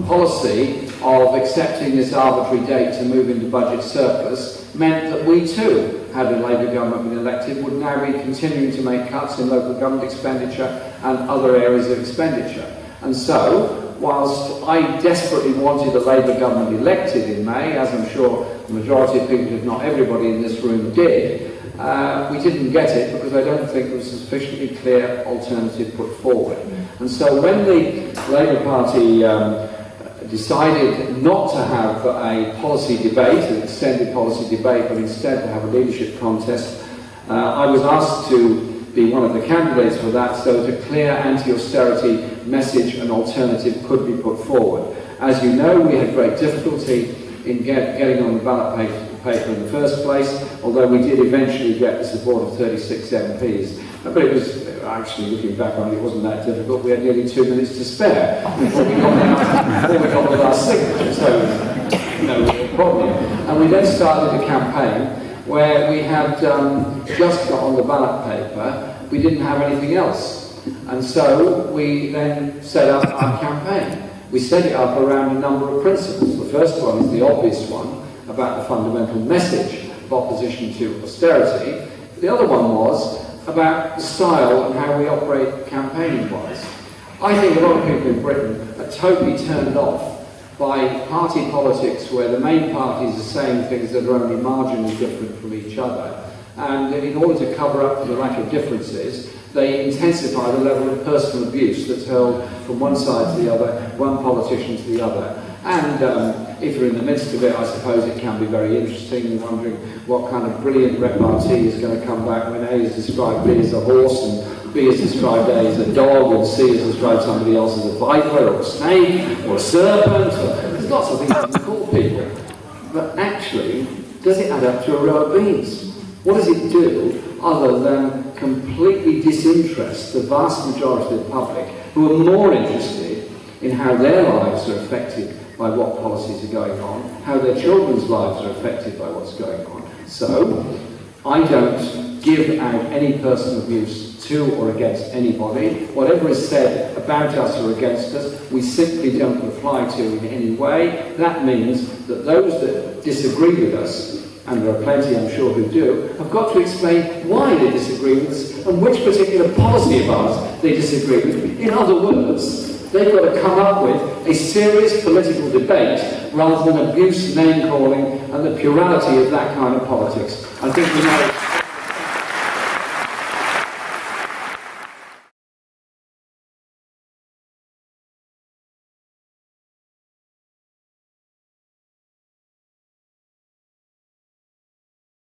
policy of accepting this arbitrary date to move into budget surplus meant that we too, had a Labour government been elected, would now be continuing to make cuts in local government expenditure and other areas of expenditure. And so, whilst I desperately wanted a Labour government elected in May, as I'm sure the majority of people, if not everybody in this room, did, we didn't get it because I don't think there was a sufficiently clear alternative put forward. And so when the Labour Party decided not to have a policy debate, an extended policy debate, but instead to have a leadership contest, I was asked to be one of the candidates for that so that a clear anti-austerity message and alternative could be put forward. As you know, we had great difficulty in getting on the ballot paper in the first place, although we did eventually get the support of 36 MPs. But it was, actually looking back on it, it wasn't that difficult. We had nearly 2 minutes to spare before we got the last signature, so no real problem. And we then started a campaign where we had just got on the ballot paper, we didn't have anything else. And so we then set up our campaign. We set it up around a number of principles. The first one is the obvious one, about the fundamental message of opposition to austerity. The other one was about the style and how we operate campaigning-wise. I think a lot of people in Britain are totally turned off by party politics where the main parties are saying things that are only marginally different from each other. And in order to cover up for the lack of differences, they intensify the level of personal abuse that's hurled from one side to the other, one politician to the other. And if you're in the midst of it, I suppose it can be very interesting, wondering what kind of brilliant repartee is going to come back when A is described B as a horse, and B is described A as a dog, and C is described somebody else as a viper, or a snake, or a serpent. There's lots of things you can call people. But actually, does it add up to a row of beans? What does it do other than completely disinterest the vast majority of the public who are more interested in how their lives are affected by what policies are going on, how their children's lives are affected by what's going on. So, I don't give out any personal abuse to or against anybody. Whatever is said about us or against us, we simply don't reply to in any way. That means that those that disagree with us, and there are plenty I'm sure who do, have got to explain why they disagree with us and which particular policy of ours they disagree with. In other words, they've got to come up with a serious political debate rather than abuse, name-calling and the purality of that kind of politics. I think we know